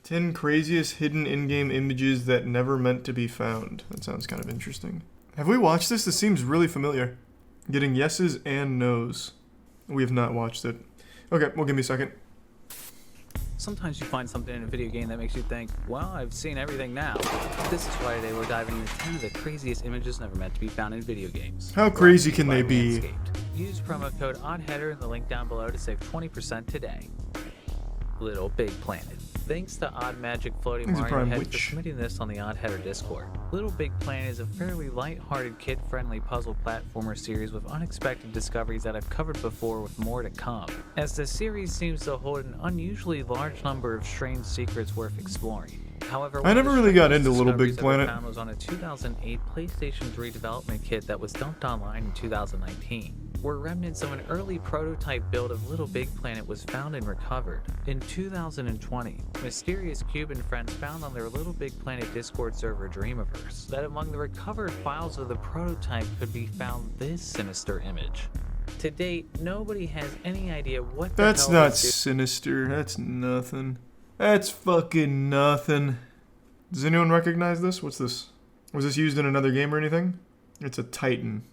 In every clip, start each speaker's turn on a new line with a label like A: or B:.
A: 10 craziest hidden in-game images that never meant to be found. That sounds kind of interesting. Have we watched this? This seems really familiar. Getting yeses and nos. We have not watched it. Okay, well, give me a second.
B: Sometimes you find something in a video game that makes you think, well, I've seen everything now. This is why today we're diving into 10 of the craziest images never meant to be found in video games.
A: How crazy can they be?
B: Use promo code oddheader in the link down below to save 20% today. Little Big Planet. Thanks to Odd Magic Floating Mario Head for submitting this on the Oddheader Discord. Little Big Planet is a fairly light-hearted, kid-friendly puzzle platformer series with unexpected discoveries that I've covered before with more to come, as the series seems to hold an unusually large number of strange secrets worth exploring. However,
A: I never really got into Little Big Planet.
B: Found was on a 2008 PlayStation 3 development kit that was dumped online in 2019. Where remnants of an early prototype build of Little Big Planet was found and recovered. In 2020, mysterious Cuban friends found on their Little Big Planet Discord server Dreamiverse that among the recovered files of the prototype could be found this sinister image. To date, nobody has any idea what the
A: That's
B: hell
A: not
B: this
A: sinister. That's nothing. That's fucking nothing. Does anyone recognize this? What's this? Was this used in another game or anything? It's a Titan.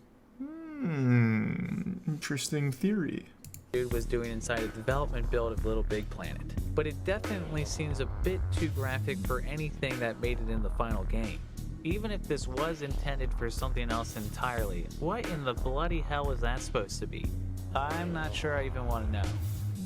A: Interesting theory.
B: Dude was doing inside a development build of Little Big Planet, but it definitely seems a bit too graphic for anything that made it in the final game. Even if this was intended for something else entirely, what in the bloody hell was that supposed to be? I'm not sure I even want to know.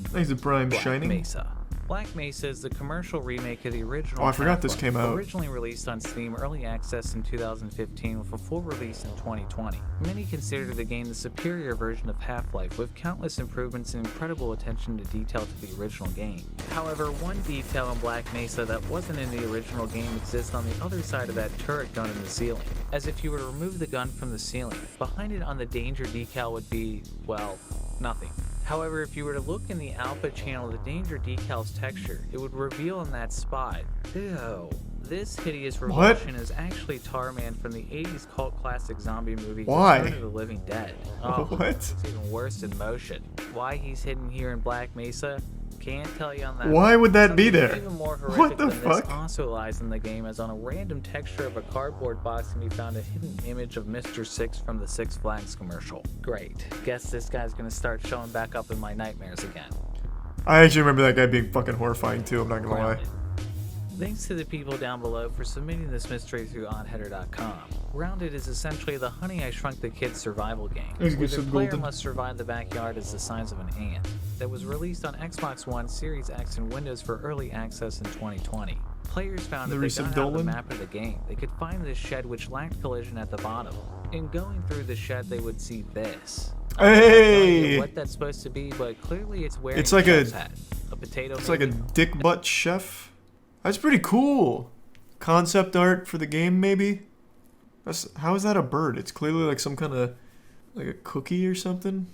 A: Thanks to Prime Shining.
B: Mesa. Black Mesa is the commercial remake of the original.
A: Oh, I forgot this came out.
B: Originally released on Steam Early Access in 2015 with a full release in 2020. Many consider the game the superior version of Half-Life, with countless improvements and incredible attention to detail to the original game. However, one detail in Black Mesa that wasn't in the original game exists on the other side of that turret gun in the ceiling. As if you were to remove the gun from the ceiling, behind it on the danger decal would be, well, nothing. However, if you were to look in the alpha channel of the danger decal's texture, it would reveal in that spot, ew. This hideous revulsion is actually Tarman from the 80s cult classic zombie movie Return of the Living Dead. Oh,
A: what?
B: It's even worse in motion. Why he's hidden here in Black Mesa? Can't tell you on that.
A: Why would that be there?
B: Even more horrific
A: What the
B: than
A: fuck?
B: This also lies in the game, as on a random texture of a cardboard box can be found a hidden image of Mr. Six from the Six Flags commercial. Great. Guess this guy's gonna start showing back up in my nightmares again.
A: I actually remember that guy being fucking horrifying too, I'm not gonna lie.
B: Thanks to the people down below for submitting this mystery through oddheader.com. Grounded is essentially the Honey I Shrunk the Kids survival game, where the player must survive the backyard as the size of an ant. That was released on Xbox One, Series X, and Windows for early access in 2020. Players found if they got out the map of the game, they could find this shed which lacked collision at the bottom. In going through the shed, they would see this.
A: Hey!
B: I don't know what that's supposed to be, but clearly it's wearing
A: it's like
B: a hat. A potato.
A: It's maybe? Like a dick butt chef. That's pretty cool. Concept art for the game, maybe? How is that a bird? It's clearly like some kind of, like a cookie or something.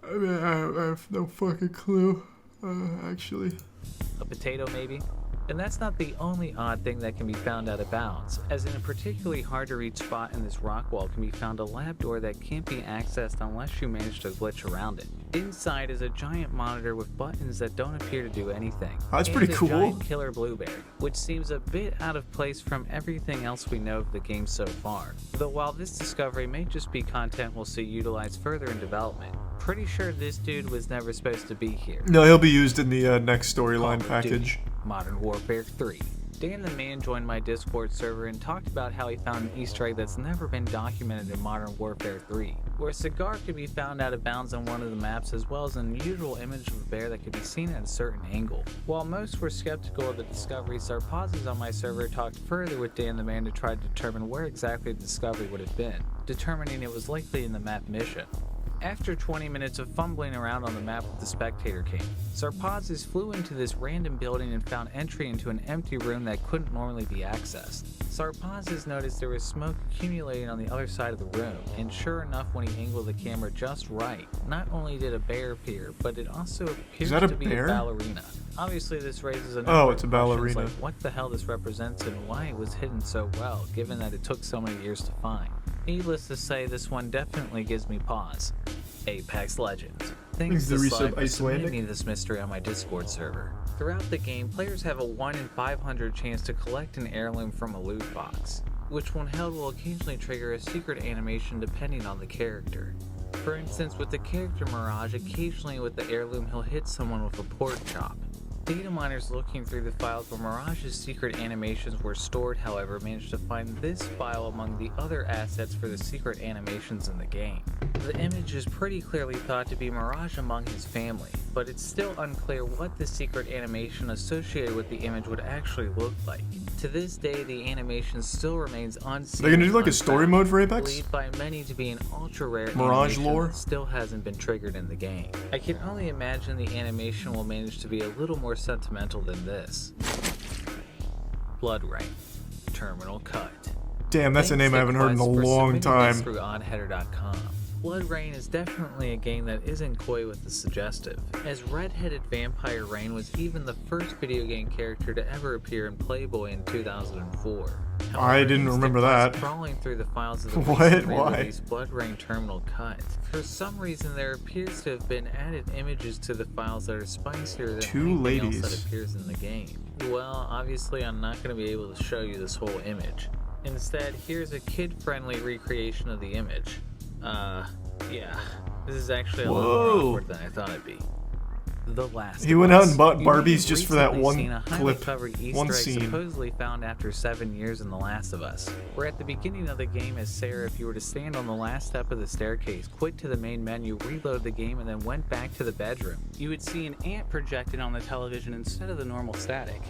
A: I mean, I have no fucking clue, actually.
B: A potato, maybe? And that's not the only odd thing that can be found out of bounds, as in a particularly hard to reach spot in this rock wall can be found a lab door that can't be accessed unless you manage to glitch around it. Inside is a giant monitor with buttons that don't appear to do anything.
A: Oh, that's pretty cool.
B: And a giant killer blueberry, which seems a bit out of place from everything else we know of the game so far. Though while this discovery may just be content we'll see utilized further in development, pretty sure this dude was never supposed to be here.
A: No, he'll be used in the next storyline package.
B: Modern Warfare 3. Dan the Man joined my Discord server and talked about how he found an Easter egg that's never been documented in Modern Warfare 3, where a cigar could be found out of bounds on one of the maps, as well as an unusual image of a bear that could be seen at a certain angle. While most were skeptical of the discovery, Sarpazis on my server talked further with Dan the Man to try to determine where exactly the discovery would have been, determining it was likely in the map Mission. After 20 minutes of fumbling around on the map with the spectator king, Sarpazis flew into this random building and found entry into an empty room that couldn't normally be accessed. Sarpazis noticed there was smoke accumulating on the other side of the room, and sure enough, when he angled the camera just right, not only did a bear appear, but it also appears to be a ballerina. Obviously, this raises a number of questions like what the hell this represents and why it was hidden so well, given that it took so many years to find. Needless to say, this one definitely gives me pause. Apex Legends. Thanks to
A: the
B: Sly
A: resub
B: for
A: Icelandic.
B: submitting me this mystery on my Discord server. Throughout the game, players have a 1 in 500 chance to collect an heirloom from a loot box, which when held will occasionally trigger a secret animation depending on the character. For instance, with the character Mirage, occasionally with the heirloom he'll hit someone with a pork chop. Data miners looking through the files where Mirage's secret animations were stored, however, managed to find this file among the other assets for the secret animations in the game. The image is pretty clearly thought to be Mirage among his family, but it's still unclear what the secret animation associated with the image would actually look like. To this day, the animation still remains unseen.
A: They're gonna do like a story mode for Apex?
B: Believed by many to be an ultra-rare
A: Mirage
B: animation
A: lore?
B: that still hasn't been triggered in the game. I can only imagine the animation will manage to be a little more sentimental than this. Blood Rain. Terminal Cut.
A: Damn, that's a name I haven't heard in a long time.
B: Through oddheader.com. Blood Rain is definitely a game that isn't coy with the suggestive, as red-headed vampire Rain was even the first video game character to ever appear in Playboy in 2004. However,
A: I didn't remember that.
B: Crawling through the files of the
A: What?
B: recently
A: Why?
B: released Blood Rain Terminal Cut. For some reason, there appears to have been added images to the files that are spicier than
A: Two
B: anything
A: ladies.
B: else that appears in the game. Well, obviously, I'm not going to be able to show you this whole image. Instead, here's a kid-friendly recreation of the image. Yeah, this is actually a lot more
A: Whoa.
B: awkward than I thought it'd be. The Last
A: He
B: of
A: went out
B: Us.
A: and bought
B: You may
A: Barbies
B: have
A: just for that
B: recently
A: one
B: seen a highly
A: clip,
B: covered Easter
A: one
B: egg
A: scene.
B: supposedly found after 7 years in The Last of Us. We're at the beginning of the game as Sarah, if you were to stand on the last step of the staircase, quit to the main menu, reload the game, and then went back to the bedroom, you would see an ant projected on the television instead of the normal static.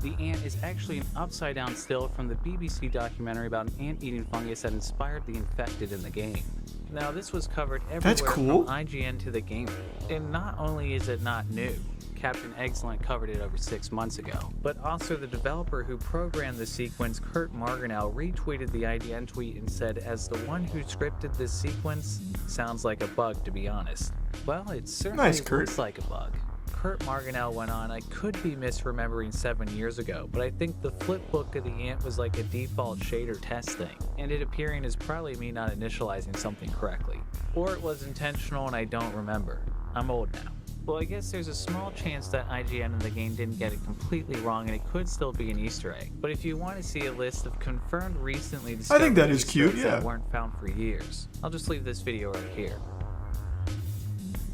B: The ant is actually an upside-down still from the BBC documentary about an ant-eating fungus that inspired the infected in the game. Now, this was covered everywhere
A: That's cool.
B: from IGN to The Gamer. And not only is it not new, Captain Excellent covered it over 6 months ago, but also the developer who programmed the sequence, Kurt Marginell, retweeted the IGN tweet and said, "As the one who scripted this sequence, sounds like a bug, to be honest." Well, it certainly
A: Nice, Kurt.
B: looks like a bug. Kurt Marginell went on, "I could be misremembering 7 years ago, but I think the flip book of the ant was like a default shader test thing, and it appearing is probably me not initializing something correctly. Or it was intentional and I don't remember. I'm old now." Well, I guess there's a small chance that IGN in the game didn't get it completely wrong and it could still be an Easter egg. But if you want to see a list of confirmed recently discovered
A: that is
B: Easter
A: cute,
B: eggs
A: yeah.
B: that weren't found for years, I'll just leave this video right here.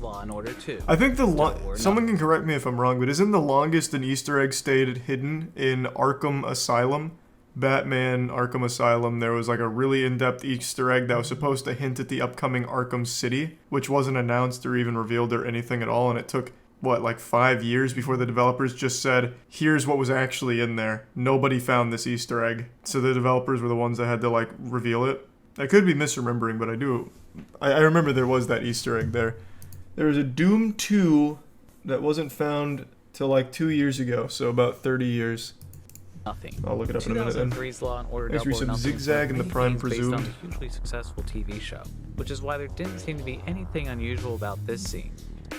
B: Law and Order 2.
A: I think
B: Or
A: someone
B: not.
A: can correct me if I'm wrong, but isn't the longest an Easter egg stayed hidden in Arkham Asylum? Batman Arkham Asylum, there was like a really in-depth Easter egg that was supposed to hint at the upcoming Arkham City, which wasn't announced or even revealed or anything at all, and it took, what, like 5 years before the developers just said, here's what was actually in there. Nobody found this Easter egg. So the developers were the ones that had to, like, reveal it. I could be misremembering, but I remember there was that Easter egg there. There was a Doom 2 that wasn't found till like 2 years ago, so about 30 years.
B: Nothing.
A: I'll look it up in a minute then.
B: 2003's Law and Order
A: Thanks for
B: Double or
A: some
B: Nothing
A: Zigzag and the
B: many
A: Prime
B: games based on
A: Presumed.
B: the hugely successful TV show, which is why there didn't seem to be anything unusual about this scene.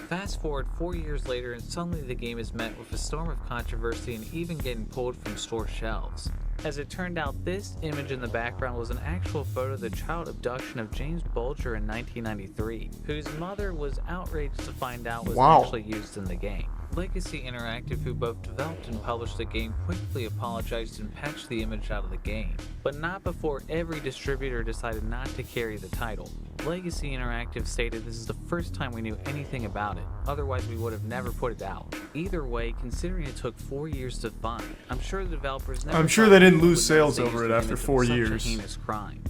B: Fast forward 4 years later and suddenly the game is met with a storm of controversy and even getting pulled from store shelves. As it turned out, this image in the background was an actual photo of the child abduction of James Bulger in 1993, whose mother was outraged to find out was
A: Wow.
B: actually used in the game. Legacy Interactive, who both developed and published the game, quickly apologized and patched the image out of the game, but not before every distributor decided not to carry the title. Legacy Interactive stated this is the first time we knew anything about it, otherwise we would have never put it out. Either way, considering it took 4 years to find, I'm sure the developers never
A: I'm sure
B: thought
A: they didn't
B: people
A: lose
B: would
A: sales
B: notice
A: over it
B: the
A: after
B: image of
A: 4
B: such
A: years.
B: a heinous crime.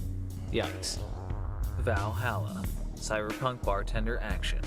B: Yikes. Valhalla. Cyberpunk bartender action.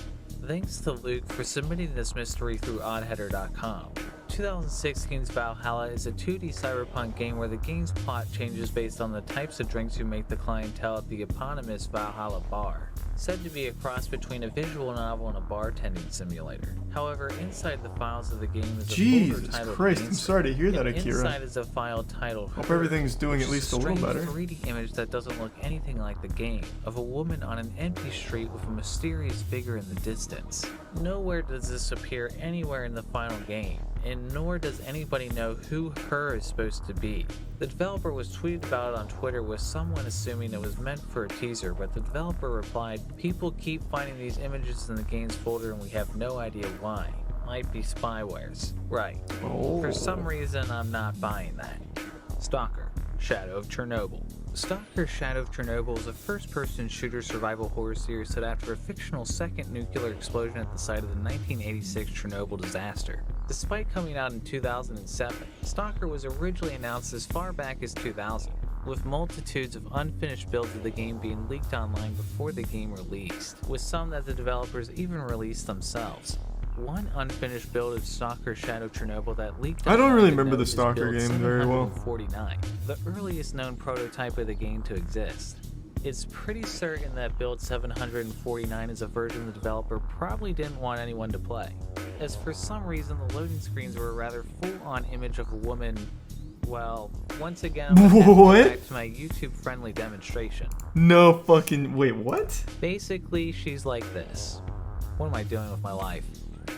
B: Thanks to Luke for submitting this mystery through oddheader.com. 2016's Valhalla is a 2D cyberpunk game where the game's plot changes based on the types of drinks you make the clientele at the eponymous Valhalla bar, said to be a cross between a visual novel and a bartending simulator. However, inside the files of the game is a folder
A: Jesus
B: titled
A: Christ, I'm
B: Answer,
A: sorry to hear that,
B: and
A: Akira.
B: inside is a file titled
A: Hope
B: Her,
A: everything's doing
B: which
A: at
B: is
A: least a little
B: strange
A: better.
B: 3D image that doesn't look anything like the game, of a woman on an empty street with a mysterious figure in the distance. Nowhere does this appear anywhere in the final game, and nor does anybody know who her is supposed to be. The developer was tweeted about it on Twitter with someone assuming it was meant for a teaser, but the developer replied, "People keep finding these images in the game's folder and we have no idea why. Might be spywares." Right.
A: Oh.
B: For some reason, I'm not buying that. Stalker, Shadow of Chernobyl. Stalker Shadow of Chernobyl is a first-person shooter survival horror series set after a fictional second nuclear explosion at the site of the 1986 Chernobyl disaster. Despite coming out in 2007, Stalker was originally announced as far back as 2000, with multitudes of unfinished builds of the game being leaked online before the game released, with some that the developers even released themselves. One unfinished build of Stalker Shadow Chernobyl that leaked.
A: I don't really
B: online
A: remember the
B: is
A: Stalker
B: build
A: game very well.
B: 749, the earliest known prototype of the game to exist. It's pretty certain that build 749 is a version the developer probably didn't want anyone to play, as for some reason the loading screens were a rather full-on image of a woman. Well, once again, I'm gonna have to
A: What?
B: go back to my YouTube-friendly demonstration.
A: No fucking... Wait, what?
B: Basically, she's like this. What am I doing with my life?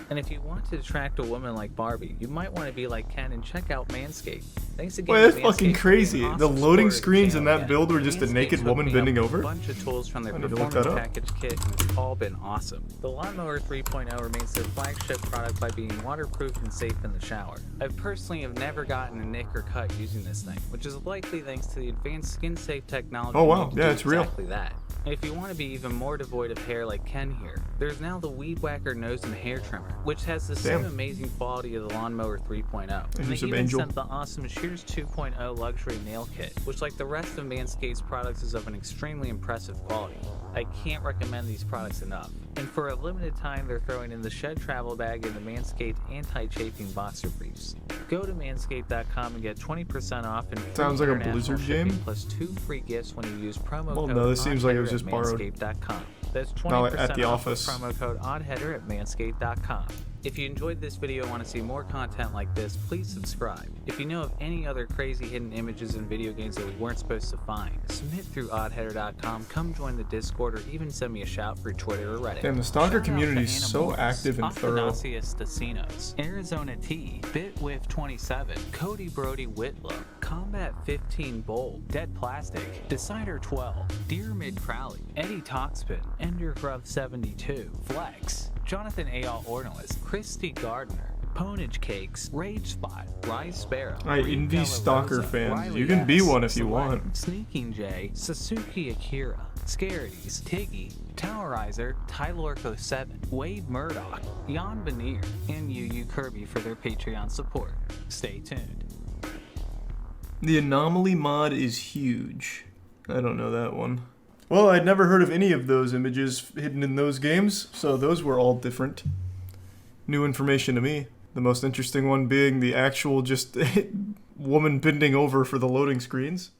B: And if you want to attract a woman like Barbie, you might want to be like Ken and check out Manscaped. Thanks again.
A: Wait, that's
B: to
A: fucking
B: Manscaped for
A: crazy.
B: being an
A: The
B: awesome
A: loading
B: supporter of the
A: screens in
B: channel
A: that
B: again.
A: build were just a naked
B: Manscaped
A: woman
B: hooked me up
A: bending
B: with
A: over?
B: A bunch of tools from their
A: I need to look that
B: performance
A: up.
B: package kit, and it's all been awesome. The Lawnmower 3.0 remains their flagship product by being waterproof and safe in the shower. I personally have never gotten a nick or cut using this thing, which is likely thanks to the advanced skin-safe technology.
A: Oh, wow.
B: needed to
A: Yeah,
B: do
A: it's real.
B: exactly that. And if you want to be even more devoid of hair like Ken here, there's now the Weed Whacker nose and hair trimmer, which has the same amazing quality of the Lawnmower 3.0. And they
A: some
B: even
A: Angel.
B: sent the awesome Shears 2.0 luxury nail kit, which like the rest of Manscaped's products is of an extremely impressive quality. I can't recommend these products enough. And for a limited time, they're throwing in the Shed Travel Bag and the Manscaped Anti-Chafing Boxer Briefs. Go to manscaped.com and get 20% off and free
A: Sounds like a
B: international
A: Blizzard
B: shipping
A: game.
B: plus 2 free gifts when you use promo
A: Well,
B: code
A: no, this seems like it was
B: oddheader
A: just
B: at
A: borrowed.
B: manscaped.com. That's 20%
A: Not at the
B: off
A: office.
B: with promo code oddheader at manscaped.com. If you enjoyed this video and want to see more content like this, please subscribe. If you know of any other crazy hidden images in video games that we weren't supposed to find, submit through oddheader.com, come join the Discord, or even send me a shout through Twitter or Reddit.
A: Damn, the Stalker
B: Shout out
A: community
B: to
A: is so
B: Animorphs,
A: active and thorough.
B: Athanasius Stasinos, Arizona T, Bitwith27, Cody Brody Whitlow, Combat 15 Bold, Dead Plastic, Decider 12, Dear Mid Crowley, Eddie Toxpin, Endergrove 72, Flex, Jonathan A.L. Ornelas, Christy Gardner, Ponage Cakes, Rage Spot, Rise Sparrow,
A: I
B: Reed
A: envy
B: Della
A: Stalker
B: Rosa,
A: fans.
B: Riley
A: You can be
B: S,
A: one if you
B: Select,
A: want.
B: Sneaking J, Sasuke Akira, Scarities, Tiggy, Towerizer, Tylorco 7, Wade Murdoch, Jan Beneer, and Yu Kirby for their Patreon support. Stay tuned.
A: The Anomaly mod is huge. I don't know that one. Well, I'd never heard of any of those images hidden in those games, so those were all different. New information to me. The most interesting one being the actual just woman bending over for the loading screens.